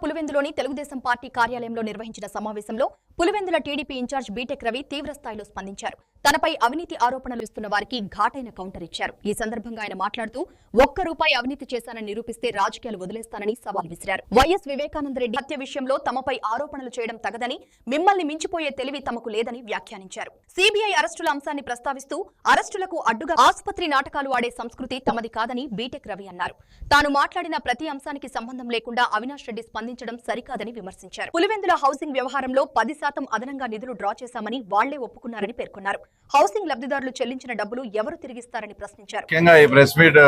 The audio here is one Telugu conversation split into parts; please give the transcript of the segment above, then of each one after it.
పులివెందులోని తెలుగుదేశం పార్టీ కార్యాలయంలో నిర్వహించిన సమావేశంలో పులివెందుల టీడీపీ ఇన్ఛార్జ్ బీటెక్ రవి తీవ్ర స్థాయిలో స్పందించారు. తనపై అవినీతి ఆరోపణలు ఇస్తున్న వారికి ఘాటైన కౌంటర్ ఇచ్చారు. ఈ సందర్భంగా ఆయన మాట్లాడుతూ ₹1 అవినీతి చేశానని నిరూపిస్తే రాజకీయాలు వదిలేస్తానని సవాల్ విసిరారు. వైఎస్ వివేకానంద రెడ్డి హత్య విషయంలో తమపై ఆరోపణలు చేయడం తగదని, మిమ్మల్ని మించిపోయే తెలివి తమకు లేదని వ్యాఖ్యానించారు. సిబిఐ అరెస్టుల అంశాన్ని ప్రస్తావిస్తూ అరెస్టులకు అడ్డుగా ఆసుపత్రి నాటకాలు ఆడే సంస్కృతి తమది కాదని బీటెక్ రవి అన్నారు. తాను మాట్లాడిన ప్రతి అంశానికి సంబంధం లేకుండా అవినాష్ రెడ్డి స్పందించడం సరికాదని విమర్శించారు. పులివెందుల హౌసింగ్ వ్యవహారంలో 10% అదనంగా నిధులు డ్రా చేశామని వాళ్లే ఒప్పుకున్నారని పేర్కొన్నారు. హౌసింగ్ లబ్ధిదారులు చెల్లించిన డబ్బులు ఎవరు తిరిగిస్తారని ప్రశ్నించారు. ముఖ్యంగా ఈ ప్రెస్ మీట్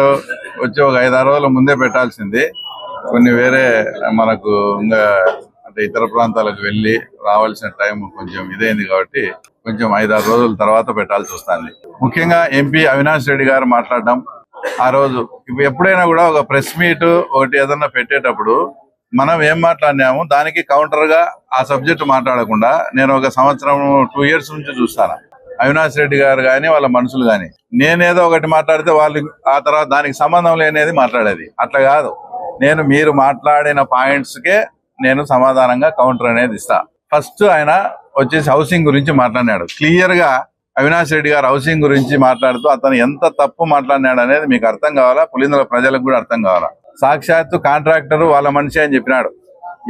వచ్చి ఒక 5-6 రోజుల ముందే పెట్టాల్సింది. కొన్ని వేరే మనకు ఇంకా అంటే ఇతర ప్రాంతాలకు వెళ్ళి రావాల్సిన టైం కొంచెం ఇదైంది కాబట్టి కొంచెం 5-6 రోజుల తర్వాత పెట్టాల్సి వస్తుంది. ముఖ్యంగా ఎంపీ అవినాష్ రెడ్డి గారు మాట్లాడడం ఆ రోజు ఎప్పుడైనా కూడా ఒక ప్రెస్ మీట్ ఒకటి ఏదన్నా పెట్టేటప్పుడు మనం ఏం మాట్లాడినాము దానికి కౌంటర్ గా ఆ సబ్జెక్ట్ మాట్లాడకుండా నేను ఒక 2 years నుంచి చూస్తాను. అవినాష్ రెడ్డి గారు కానీ వాళ్ళ మనుషులు కానీ నేనేదో ఒకటి మాట్లాడితే వాళ్ళు ఆ తర్వాత దానికి సంబంధం లేనిది మాట్లాడేది. అట్లా కాదు, నేను మీరు మాట్లాడిన పాయింట్స్ కే నేను సమాధానంగా కౌంటర్ అనేది ఇస్తా. ఫస్ట్ ఆయన వచ్చేసి హౌసింగ్ గురించి మాట్లాడినాడు. క్లియర్ గా అవినాష్ రెడ్డి గారు హౌసింగ్ గురించి మాట్లాడుతూ అతను ఎంత తప్పు మాట్లాడినాడు అనేది మీకు అర్థం కావాలా, పులిందుల ప్రజలకు కూడా అర్థం కావాలా. సాక్షాత్తు కాంట్రాక్టర్ వాళ్ళ మనిషి అని చెప్పినాడు.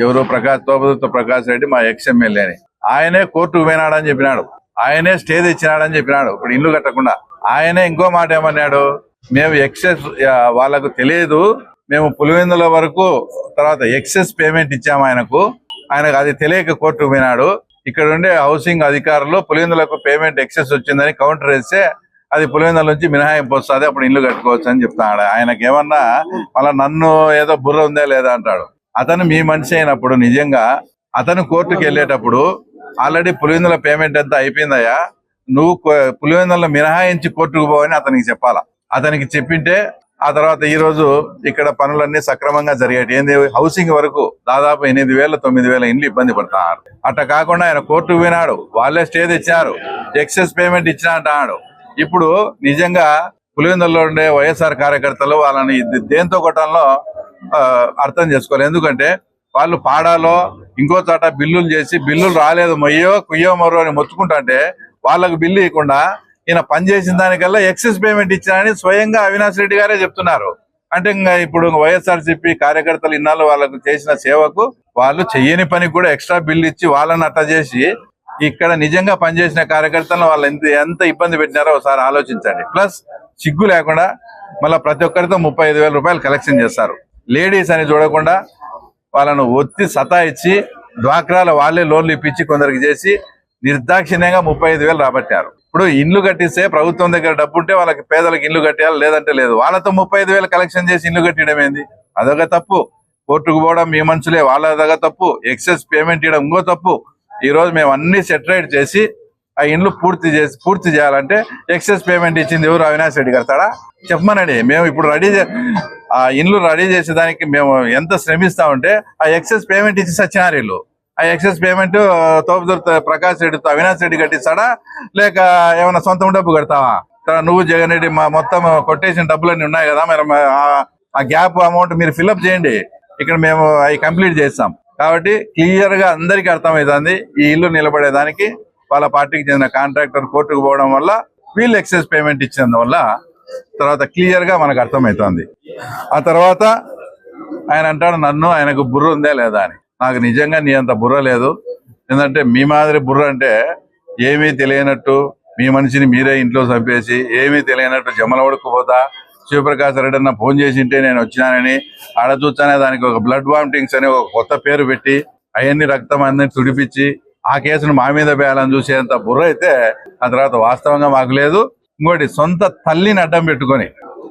ఎవరు తోపదుర్తి ప్రకాష్ రెడ్డి మా ఎక్స్ఎమ్మెల్యే అని. ఆయనే కోర్టుకు పోయినాడని చెప్పినాడు, ఆయనే స్టే తెచ్చినాడని చెప్పినాడు. ఇప్పుడు ఇల్లు కట్టకుండా ఆయనే ఇంకో మాట ఏమన్నాడు, మేము ఎక్సెస్ వాళ్ళకు తెలియదు, మేము పులివెందుల వరకు తర్వాత ఎక్సెస్ పేమెంట్ ఇచ్చాము ఆయనకు అది తెలియక కోర్టుకు పోయినాడు. ఇక్కడ ఉండే హౌసింగ్ అధికారులు పులివెందులకు పేమెంట్ ఎక్సెస్ వచ్చిందని కౌంటర్ వేస్తే అది పులివెందుల నుంచి మినహాయింపు వస్తుంది, అప్పుడు ఇల్లు కట్టుకోవచ్చు అని చెప్తాడు. ఆయనకి ఏమన్నా మళ్ళీ నన్ను ఏదో బుర్ర ఉందా లేదా అంటాడు. అతను మీ మనిషి అయినప్పుడు నిజంగా అతను కోర్టుకు వెళ్ళేటప్పుడు ఆల్రెడీ పులివెందుల పేమెంట్ అంతా అయిపోయిందయ్యా, నువ్వు పులివెందులను మినహాయించి కోర్టుకు పోవని అతనికి చెప్పాలా. అతనికి చెప్పింటే ఆ తర్వాత ఈ రోజు ఇక్కడ పనులన్నీ సక్రమంగా జరిగాయి. ఏంది హౌసింగ్ వరకు దాదాపు 8,000-9,000 ఇండ్లు ఇబ్బంది పడుతున్నారు. అట్లా కాకుండా ఆయన కోర్టుకు పోయినాడు, వాళ్ళే స్టే తెచ్చారు, ఎక్సెస్ పేమెంట్ ఇచ్చినా అంటున్నాడు. ఇప్పుడు నిజంగా పులివెందుల్లో ఉండే వైఎస్ఆర్ కార్యకర్తలు వాళ్ళని దేంతో కొట్టడంలో అర్థం చేసుకోవాలి. ఎందుకంటే వాళ్ళు పాడాలో ఇంకో చోట బిల్లులు చేసి బిల్లులు రాలేదు మొయ్యో కుయ్యో మరో అని మొత్తుకుంటుంటే వాళ్ళకు బిల్లు ఇవ్వకుండా ఈయన పనిచేసిన దానికల్లా ఎక్సెస్ పేమెంట్ ఇచ్చారని స్వయంగా అవినాష్ రెడ్డి గారే చెప్తున్నారు. అంటే ఇంకా ఇప్పుడు వైఎస్ఆర్సీపీ కార్యకర్తలు ఇన్నాళ్ళు వాళ్ళకు చేసిన సేవకు వాళ్ళు చెయ్యని పనికి కూడా ఎక్స్ట్రా బిల్లు ఇచ్చి వాళ్ళని అట్ట చేసి ఇక్కడ నిజంగా పనిచేసిన కార్యకర్తలను వాళ్ళు ఎంత ఇబ్బంది పెట్టినారో ఒకసారి ఆలోచించండి. ప్లస్ సిగ్గు లేకుండా మళ్ళీ ప్రతి ఒక్కరితో 35,000 రూపాయలు కలెక్షన్ చేస్తారు. లేడీస్ అని చూడకుండా వాళ్ళను ఒత్తి సతాయిచ్చి డ్వాక్రాల వాళ్ళే లోన్లు ఇప్పించి కొందరికి చేసి నిర్దాక్షిణ్యంగా 35,000 రాబట్టారు. ఇప్పుడు ఇండ్లు కట్టిస్తే ప్రభుత్వం దగ్గర డబ్బు ఉంటే వాళ్ళకి పేదలకు ఇండ్లు కట్టేయాలి, లేదంటే లేదు. వాళ్ళతో 35,000 కలెక్షన్ చేసి ఇండ్లు కట్టడం ఏంది? అదొక తప్పు. కోర్టుకు పోవడం మీ మనుషులే, వాళ్ళదొక తప్పు. ఎక్సెస్ పేమెంట్ ఇవ్వడం ఇంకో తప్పు. ఈ రోజు మేము అన్ని సెటరైట్ చేసి ఆ ఇండ్లు పూర్తి చేయాలంటే ఎక్సెస్ పేమెంట్ ఇచ్చింది ఎవరు? అవినాష్ రెడ్డి కడతాడా? చెప్పమనండి. మేము ఇప్పుడు ఆ ఇండ్లు రెడీ చేసేదానికి మేము ఎంత శ్రమిస్తామంటే ఆ ఎక్సెస్ పేమెంట్ ఇచ్చి సచ్చినారు వీళ్ళు. ఆ ఎక్సెస్ పేమెంట్ తోపదుర్తి ప్రకాష్ రెడ్డితో అవినాష్ రెడ్డి కట్టిస్తాడా, లేక ఏమైనా సొంతం డబ్బు కడతావా? నువ్వు జగన్ రెడ్డి మా మొత్తం కొట్టేసిన డబ్బులన్నీ ఉన్నాయి కదా, మరి ఆ గ్యాప్ అమౌంట్ మీరు ఫిల్అప్ చేయండి, ఇక్కడ మేము అవి కంప్లీట్ చేస్తాం. కాబట్టి క్లియర్ గా అందరికీ అర్థమవుతుంది ఈ ఇల్లు నిలబడేదానికి వాళ్ళ పార్టీకి చెందిన కాంట్రాక్టర్ కోర్టుకు పోవడం వల్ల వీళ్ళు ఎక్సెస్ పేమెంట్ ఇచ్చినందువల్ల తర్వాత క్లియర్ గా మనకు అర్థమవుతుంది. ఆ తర్వాత ఆయన అంటాడు ఆయనకు బుర్ర ఉందా లేదా అని. నాకు నిజంగా నీ అంత బుర్ర లేదు. ఎందుకంటే మీ మాదిరి బుర్ర అంటే ఏమీ తెలియనట్టు మీ మనిషిని మీరే ఇంట్లో చంపేసి ఏమీ తెలియనట్టు జమ్మలవడకు పోతా శివప్రకాశ్ రెడ్డి అన్న ఫోన్ చేసి ఉంటే నేను వచ్చినానని ఆడ చూచానే దానికి ఒక బ్లడ్ వామిటింగ్స్ అని ఒక కొత్త పేరు పెట్టి అవన్నీ రక్తం అందరినీ తుడిపించి ఆ కేసును మా మీద వేయాలని చూసేంత బుర్ర అయితే ఆ తర్వాత వాస్తవంగా మాకు లేదు. ఇంకోటి సొంత తల్లిని అడ్డం పెట్టుకొని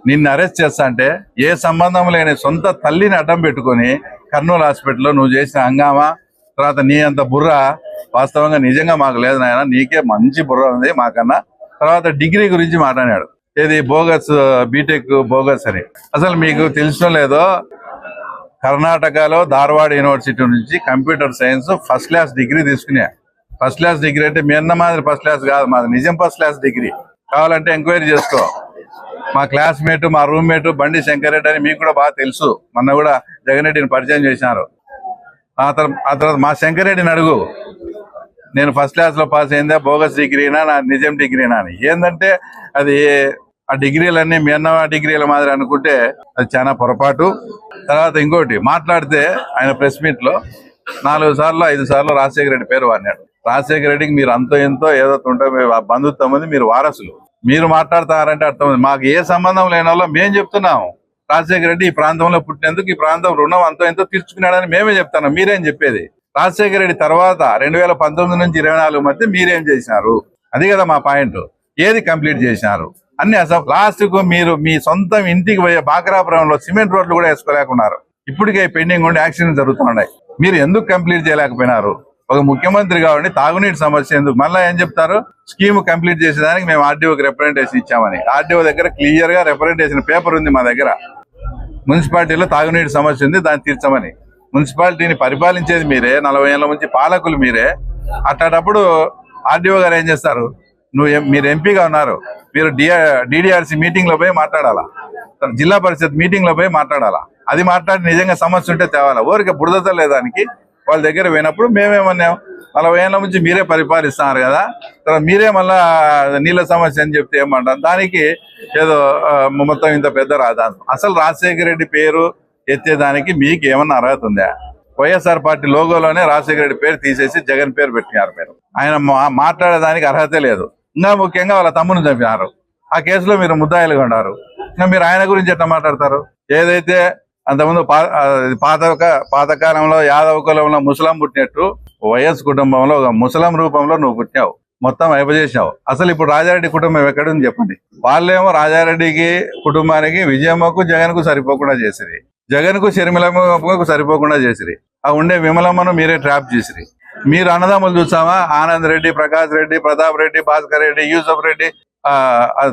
నిన్ను అరెస్ట్ చేస్తా అంటే ఏ సంబంధం లేని సొంత తల్లిని అడ్డం పెట్టుకొని కర్నూలు హాస్పిటల్లో నువ్వు చేసిన హంగామా తర్వాత నీ అంత బుర్ర వాస్తవంగా నిజంగా మాకు లేదు నాయన, నీకే మంచి బుర్ర ఉంది మాకన్నా. తర్వాత డిగ్రీ గురించి మాట్లాడాడు, ఏది బోగస్ బీటెక్ బోగస్ అని. అసలు మీకు తెలిసిన లేదో కర్ణాటకలో ధార్వాడ్ యూనివర్సిటీ నుంచి computer science first class degree తీసుకున్నా. ఫస్ట్ క్లాస్ డిగ్రీ అంటే మీ అన్న మాదిరి ఫస్ట్ క్లాస్ కాదు, మాది నిజం ఫస్ట్ క్లాస్ డిగ్రీ. కావాలంటే ఎంక్వైరీ చేసుకో. మా క్లాస్మేట్ మా రూమ్మేట్ బండి శంకర్ రెడ్డి అని మీకు కూడా బాగా తెలుసు, మొన్న కూడా జగన్ రెడ్డిని పరిచయం చేసినారు. ఆ తర్వాత మా శంకరెడ్డిని అడుగు, నేను ఫస్ట్ క్లాస్ లో పాస్ అయిందా, బోగస్ డిగ్రీనా, నా నిజం డిగ్రీనా అని. ఏంటంటే అది ఆ డిగ్రీలన్నీ మీ అన్న డిగ్రీల మాదిరి అనుకుంటే అది చాలా పొరపాటు. తర్వాత ఇంకోటి మాట్లాడితే ఆయన ప్రెస్ మీట్ లో 4 సార్లు 5 సార్లు రాజశేఖర రెడ్డి పేరు వాడినాడు. రాజశేఖర రెడ్డికి మీరు అంతో ఎంతో ఏదో ఉంటే బంధుత్వం ఉంది, మీరు వారసులు, మీరు మాట్లాడతారంటే అర్థం. మాకు ఏ సంబంధం లేని వాళ్ళు మేము చెప్తున్నాము, రాజశేఖర రెడ్డి ఈ ప్రాంతంలో పుట్టినందుకు ఈ ప్రాంతం రుణం అంతో ఎంతో తీర్చుకున్నాడని మేమే చెప్తున్నాం. మీరేం చెప్పేది? రాజశేఖర రెడ్డి తర్వాత 2019 నుంచి 24 మధ్య మీరేం చేసినారు? అది కదా మా పాయింట్. ఏది కంప్లీట్ చేసినారు? అన్ని అసలు లాస్ట్ కు మీరు మీ సొంతం ఇంటికి పోయే బాక్రాపురంలో సిమెంట్ రోడ్లు కూడా వేసుకోలేకున్నారు. ఇప్పటికే పెండింగ్ ఉండి యాక్సిడెంట్ జరుగుతున్నాయి. మీరు ఎందుకు కంప్లీట్ చేయలేకపోయినారు? ఒక ముఖ్యమంత్రి కాబట్టి తాగునీటి సమస్య ఎందుకు? మళ్ళీ ఏం చెప్తారు, స్కీమ్ కంప్లీట్ చేసేదానికి మేము ఆర్డీఓకి రిప్రజెంటేషన్ ఇచ్చామని. ఆర్డీఓ దగ్గర క్లియర్ గా రిప్రజెంటేషన్ పేపర్ ఉంది మా దగ్గర. మున్సిపాలిటీలో తాగునీటి సమస్య ఉంది, దాన్ని తీర్చమని. మున్సిపాలిటీని పరిపాలించేది మీరే, 40 ఏళ్ల నుంచి పాలకులు మీరే. అట్లాంటప్పుడు ఆర్డీఓ గారు ఏం చేస్తారు? మీరు ఎంపీగా ఉన్నారు, మీరు డిడిఆర్సీ మీటింగ్ లో పోయి మాట్లాడాలా, జిల్లా పరిషత్ మీటింగ్ లో పోయి మాట్లాడాలా. అది మాట్లాడి నిజంగా సమస్య ఉంటే తేవాలా. ఊరికే బురదత లేదానికి వాళ్ళ దగ్గర పోయినప్పుడు మేమేమన్నాం, 40 ఏళ్ల నుంచి మీరే పరిపాలిస్తున్నారు కదా, తర్వాత మీరే మళ్ళా నీళ్ళ సమస్య అని చెప్తే ఏమంటారు? దానికి ఏదో మొత్తం ఇంత పెద్ద రాజధాని. అసలు రాజశేఖర రెడ్డి పేరు ఎత్తేదానికి మీకు ఏమన్నా అర్హత ఉందా? వైఎస్ఆర్ పార్టీ లోగోలోనే రాజశేఖర రెడ్డి పేరు తీసేసి జగన్ పేరు పెట్టినారు. మీరు ఆయన మాట్లాడేదానికి అర్హతే లేదు. ఇంకా ముఖ్యంగా వాళ్ళ తమ్ముని చంపినారు. ఆ కేసులో మీరు ముద్దాయిలుగా ఉన్నారు. ఇంకా మీరు ఆయన గురించి ఎట్లా మాట్లాడతారు? ఏదైతే అంతకుముందు పాతకాలంలో యాదవ కులంలో ముసలం పుట్టినట్టు వైఎస్ కుటుంబంలో ఒక ముసలం రూపంలో నువ్వు పుట్టావు, మొత్తం అయిపోజేసావు. అసలు ఇప్పుడు రాజారెడ్డి కుటుంబం ఎక్కడుంది చెప్పండి? వాళ్ళేమో రాజారెడ్డికి కుటుంబానికి విజయమ్మకు జగన్కు సరిపోకుండా చేసిరి, జగన్కు షర్మిలమ్మకు సరిపోకుండా చేసిరి. ఆ ఉండే విమలమ్మను మీరే ట్రాప్ చేసిరి. మీరు అన్నదమ్ములు చూసామా? ఆనంద్ రెడ్డి, ప్రకాష్ రెడ్డి, ప్రతాప్ రెడ్డి, భాస్కర్ రెడ్డి, యూసఫ్ రెడ్డి,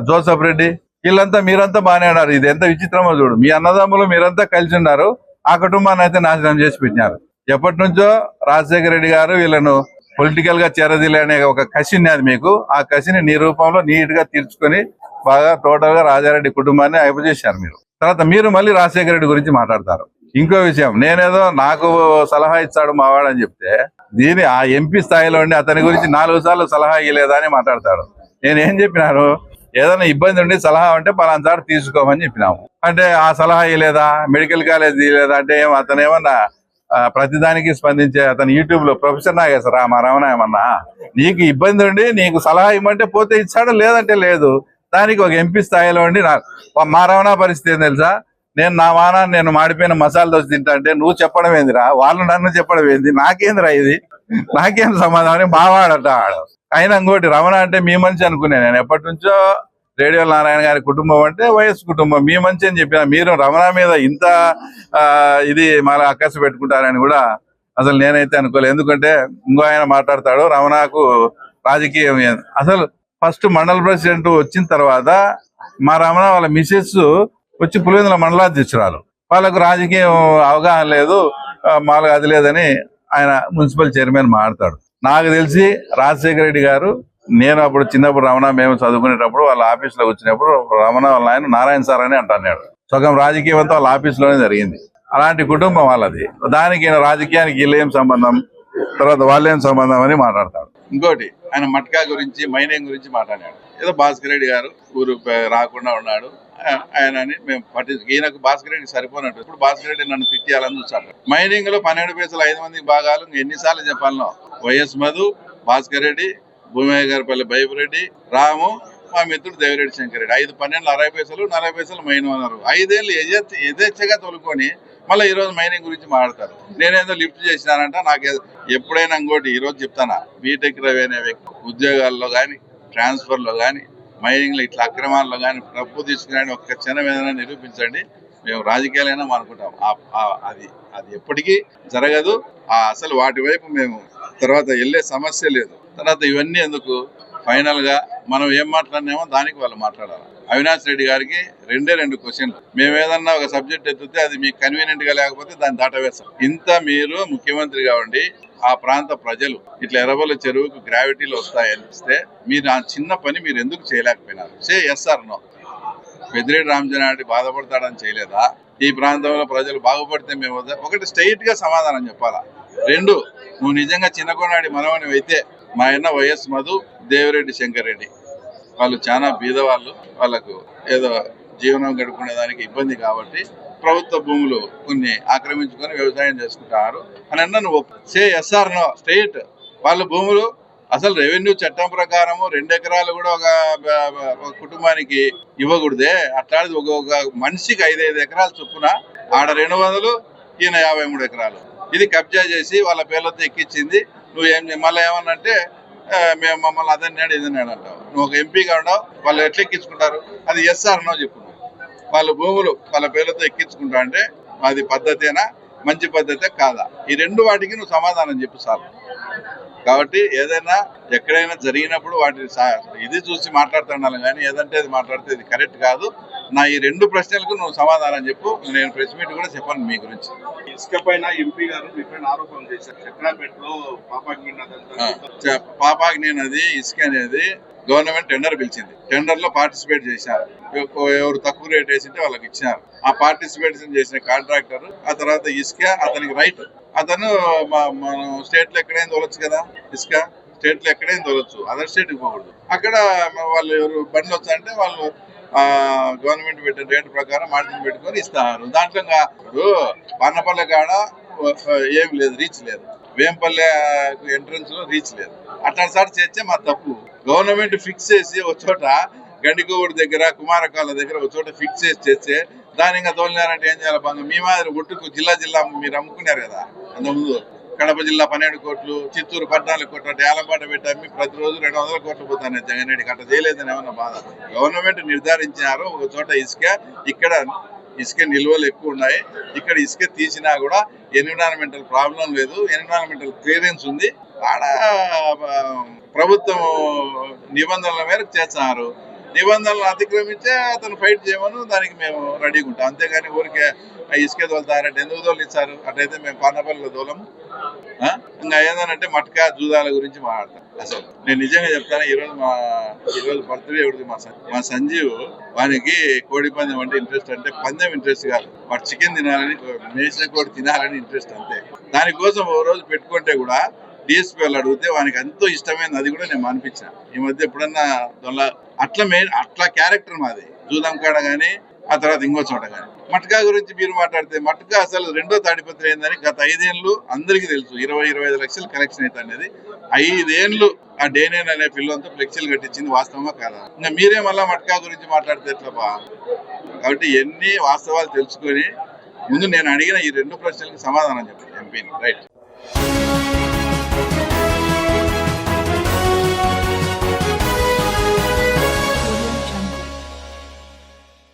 జోసఫ్ రెడ్డి, వీళ్ళంతా మీరంతా బాగానే ఉన్నారు. ఇది ఎంత విచిత్రమో చూడు. మీ అన్నదమ్ములు మీరంతా కలిసి ఉన్నారు, ఆ కుటుంబాన్ని అయితే నాశనం చేసి పెట్టినారు. ఎప్పటి నుంచో రాజశేఖర రెడ్డి గారు వీళ్ళను పొలిటికల్ గా చేరదీలే అనే ఒక కసి ఉన్నది మీకు. ఆ కసిని నీ రూపంలో నీట్ గా తీర్చుకొని బాగా టోటల్ గా రాజారెడ్డి కుటుంబాన్ని అయిపోజేశారు మీరు. తర్వాత మీరు మళ్ళీ రాజశేఖర రెడ్డి గురించి మాట్లాడతారు. ఇంకో విషయం, నేనేదో నాకు సలహా ఇచ్చాడు మావాడు అని చెప్తే, దీని ఆ ఎంపీ స్థాయిలో ఉండి అతని గురించి 4 సార్లు సలహా ఇవ్వలేదా అని మాట్లాడతాడు. నేనేం చెప్పినాను? ఏదైనా ఇబ్బంది ఉండి సలహా ఉంటే పలానా సార్ తీసుకోమని చెప్పినాము. అంటే ఆ సలహా ఇవ్వలేదా, మెడికల్ కాలేజ్ ఇవ్వలేదా అంటే అతను ఏమన్నా ప్రతిదానికి స్పందించే అతను యూట్యూబ్ లో ప్రొఫెసర్ నాగేశ్వర మా రమణ ఏమన్నా నీకు ఇబ్బంది ఉండి నీకు సలహా ఇవ్వమంటే పోతే ఇచ్చాడు, లేదంటే లేదు. దానికి ఒక ఎంపీ స్థాయిలో ఉండి మా రమణ పరిస్థితి ఏం తెలుసా? నా వాన నేను మాడిపోయిన మసాలా దోశ తింటా అంటే నువ్వు చెప్పడం ఏందిరా, వాళ్ళు నన్ను చెప్పడం ఏంది, నాకేందిరా ఇది, నాకేం సమాధానం? మావాడట ఆడు. అయినా ఇంకోటి, రమణ అంటే మీ మనిషి అనుకునే. నేను ఎప్పటి నుంచో రేడియో నారాయణ గారి కుటుంబం అంటే వైఎస్ కుటుంబం, మీ మంచి అని చెప్పిన మీరు రమణ మీద ఇంత ఇది మళ్ళీ అక్కసు పెట్టుకుంటారని కూడా అసలు నేనైతే అనుకోలేదు. ఎందుకంటే ఇంకో ఆయన మాట్లాడతాడు, రమణకు రాజకీయం అసలు ఫస్ట్ మండల ప్రెసిడెంట్ వచ్చిన తర్వాత మా రమణ వాళ్ళ మిసెస్ వచ్చి పులివెందుల మండలాధ్యక్షురాలు, వాళ్ళకు రాజకీయం అవగాహన లేదు, మాకు అది లేదని ఆయన మున్సిపల్ చైర్మన్ మాట్లాడతాడు. నాకు తెలిసి రాజశేఖర రెడ్డి గారు, నేను అప్పుడు చిన్నప్పుడు రమణ మేము చదువుకునేటప్పుడు వాళ్ళ ఆఫీసులో వచ్చినప్పుడు రమణ వాళ్ళ ఆయన నారాయణ సార్ అని అంటున్నాడు. సగం రాజకీయం అంతా వాళ్ళ ఆఫీసులోనే జరిగింది. అలాంటి కుటుంబం వాళ్ళది. దానికి రాజకీయానికి వీళ్ళేం సంబంధం, తర్వాత వాళ్ళేం సంబంధం అని మాట్లాడతాడు. ఇంకోటి, ఆయన మట్కా గురించి మైనింగ్ గురించి మాట్లాడాడు. ఏదో భాస్కర్ రెడ్డి గారు ఊరు రాకుండా ఉన్నాడు ఆయన అని మేము పట్టించు. ఈయనకు భాస్కర్ రెడ్డి సరిపోనట్టు ఇప్పుడు భాస్కర్ రెడ్డి నన్ను తిట్టాలని చూస్తాడు. మైనింగ్ లో 12 పైసలు 5 మంది భాగాలు ఎన్నిసార్లు చెప్పాలనో, వైఎస్ మధు, భాస్కర్ రెడ్డి, భూమయ్య గారిపల్లి బైపురెడ్డి, రాము, మా మిత్రుడు దేవిరెడ్డి శంకర్ రెడ్డి. 5 12 60 పైసలు 40 పైసలు మైన్ అన్నారు. 5 ఏళ్ళు యథేచ్ఛగా తోలుకొని మళ్ళీ ఈ రోజు మైనింగ్ గురించి మాట్లాడతారు. నేనేదో లిఫ్ట్ చేసినానంట. నాకు ఎప్పుడైనా ఇంకోటి ఈ రోజు చెప్తానా, బీటెక్ రవి అనే వ్యక్తి ఉద్యోగాల్లో కానీ, ట్రాన్స్ఫర్ లో కానీ, మైనింగ్ లో ఇట్లా అక్రమాల్లో కానీ డబ్బు తీసుకుని ఒక్క క్షణం ఏదైనా నిరూపించండి, మేము రాజకీయాలైనా అనుకుంటాం. అది ఎప్పటికీ జరగదు. అసలు వాటి వైపు మేము తర్వాత వెళ్ళే సమస్య లేదు. తర్వాత ఇవన్నీ ఎందుకు, ఫైనల్ గా మనం ఏం మాట్లాడినామో దానికి వాళ్ళు మాట్లాడాలి. అవినాష్ రెడ్డి గారికి 2 క్వశ్చన్లు. మేము ఏదన్నా ఒక సబ్జెక్ట్ ఎత్తితే అది మీకు కన్వీనియంట్ గా లేకపోతే దాన్ని దాటవేస్తాం. ఇంత మీరు ముఖ్యమంత్రిగా ఉండి ఆ ప్రాంత ప్రజలు ఇట్లా ఎర్రబల్ల చెరువుకు గ్రావిటీలు వస్తాయనిస్తే మీరు ఆ చిన్న పని మీరు ఎందుకు చేయలేకపోయినారు? Yes or no. Peddireddy Ramachandra Reddy బాధపడతాడని చేయలేదా? ఈ ప్రాంతంలో ప్రజలు బాగుపడితే మేము ఒకటి స్ట్రైట్ గా సమాధానం చెప్పాలా. రెండు, నువ్వు నిజంగా చిన్నకొనాడి మనవని అయితే మా అన్న వైఎస్ మధు, దేవిరెడ్డి శంకర్ రెడ్డి వాళ్ళు చాలా బీదవాళ్ళు, వాళ్ళకు ఏదో జీవనం గడుపుకునే దానికి ఇబ్బంది కాబట్టి ప్రభుత్వ భూములు కొన్ని ఆక్రమించుకొని వ్యవసాయం చేసుకుంటారు అని అన్న నువ్వు ఎస్ఆర్ నో స్ట్రైట్. వాళ్ళ భూములు అసలు రెవెన్యూ చట్టం ప్రకారము 2 ఎకరాలు కూడా ఒక కుటుంబానికి ఇవ్వకూడదే. అట్లాంటిది ఒక మనిషికి 5 ఎకరాలు చొప్పున ఆడ 200, ఈయన 53 ఎకరాలు ఇది కబ్జా చేసి వాళ్ళ పేర్లతో ఎక్కించింది. నువ్వేం మళ్ళీ ఏమన్నంటే మేము మమ్మల్ని అదన్నాడు ఇదన్నాడు అంటావు. నువ్వు ఒక ఎంపీగా ఉండవు, వాళ్ళు ఎట్లా ఎక్కించుకుంటారు? అది ఎస్ఆర్ నో చెప్పు. వాళ్ళ భూములు వాళ్ళ పేర్లతో ఎక్కించుకుంటా అంటే అది పద్ధతేనా, మంచి పద్ధతే కాదా? ఈ 2 వాటికి నువ్వు సమాధానం చెప్పు సార్. కాబట్టి ఏదైనా ఎక్కడైనా జరిగినప్పుడు వాటిని ఇది చూసి మాట్లాడుతున్నాను కానీ ఏదంటే అది మాట్లాడితే ఇది కరెక్ట్ కాదు. నా ఈ 2 ప్రశ్నలకు నువ్వు సమాధానం చెప్పు. నేను ప్రెస్ మీట్ కూడా చెప్పాను మీ గురించి. ఇసుక పైన ఎంపీ గారు మీ పైన ఆరోపణ చేశారు. చక్రాపేటలో పాపాగ్ని నది ఇసుక అనేది గవర్నమెంట్ టెండర్ పిలిచింది. టెండర్ లో పార్టిసిపేట్ చేశారు. ఎవరు తక్కువ రేట్ వేసింటే వాళ్ళకి ఇచ్చినారు. ఆ పార్టిసిపేషన్ చేసిన కాంట్రాక్టర్ ఆ తర్వాత ఇసుక అతనికి రైట్. అతను మన స్టేట్ లో ఎక్కడైనా తోలొచ్చు కదా, ఇసుక స్టేట్ లో ఎక్కడైనా తోలొచ్చు, అదర్ స్టేట్ కి పోకూడదు. అక్కడ వాళ్ళు ఎవరు బండ్లు వచ్చారంటే వాళ్ళు గవర్నమెంట్ పెట్టిన రేటు ప్రకారం మార్జిన్ పెట్టుకొని ఇస్తారు. దాంట్లో ఇప్పుడు పన్నపల్లె కాడ ఏం లేదు, రీచ్ లేదు. వేంపల్లె ఎంట్రన్స్ లో రీచ్ లేదు. అట్లాంటి సార్ చేస్తే మా తప్పు. గవర్నమెంట్ ఫిక్స్ చేసి ఒక చోట గండికోవుడి దగ్గర కుమారకాల దగ్గర ఒక చోట ఫిక్స్ చేసి చేస్తే దాని ఇంకా తోలినారంటే ఏం చేయాలి? బాగా మీ మాదిరి ఒట్టుకు జిల్లా మీరు అమ్ముకున్నారు కదా. అంతకుముందు కడప జిల్లా 12 కోట్లు, చిత్తూరు 14 కోట్లు, ఏలంపాట పెట్టి అమ్మి ప్రతిరోజు 200 కోట్లు పోతాను జగన్ రెడ్డికి. అట్లా చేయలేదని ఏమన్నా బాధ? గవర్నమెంట్ నిర్ధారించినారు ఒక చోట ఇసుక, ఇక్కడ ఇసుక నిల్వలు ఎక్కువ ఉన్నాయి, ఇక్కడ ఇసుక తీసినా కూడా ఎన్విరాన్మెంటల్ ప్రాబ్లం లేదు, ఎన్విరాన్మెంటల్ క్లియరెన్స్ ఉంది. ఆడ ప్రభుత్వం నిబంధనల మేరకు చేస్తున్నారు. నిబంధనలు అతిక్రమించే అతను ఫైట్ చేయమను, దానికి మేము రెడీగా ఉంటాం. అంతేగాని ఊరికే ఇసుక తోలుతారంటే ఎందుకు తోలిస్తారు? అట్లయితే మేము పానపల్లిలో తోలము. ఇంకా ఏదనంటే మట్కా జూదాల గురించి మాట్లాడతాం. అసలు నేను నిజంగా చెప్తాను, ఈరోజు బర్త్డే ఎవరిది? మా సంజీవ్, వానికి కోడి పందెం అంటే ఇంట్రెస్ట్. అంటే పందెం ఇంట్రెస్ట్ కాదు, వాడు చికెన్ తినాలని, మేసిన కోడి తినాలని ఇంట్రెస్ట్ అంతే. దానికోసం ఓ రోజు పెట్టుకుంటే కూడా డిఎస్పీ వాళ్ళు అడిగితే వానికి ఎంతో ఇష్టమైనది అది కూడా నేను మానిపించాను. ఈ మధ్య ఎప్పుడన్నా అట్లా క్యారెక్టర్ మాది. జూదం కాడ కానీ ఆ తర్వాత ఇంకో చోట కానీ. మట్కా గురించి మీరు మాట్లాడితే మట్కా అసలు 2వ తాడిపత్రి ఏందని గత 5 ఏళ్ళు అందరికీ తెలుసు. 20-25 లక్షలు కలెక్షన్ అయితే అనేది 5 ఏళ్ళు ఆ డేనేన్ అనే పిల్లలతో ఫ్లెక్సీలు కట్టించింది వాస్తవమా కాదా? ఇంకా మీరే మళ్ళా మట్కా గురించి మాట్లాడితే ఎట్లా? కాబట్టి ఎన్ని వాస్తవాలు తెలుసుకొని ముందు నేను అడిగిన ఈ 2 ప్రశ్నలకు సమాధానం చెప్పండి ఎంపీని. రైట్.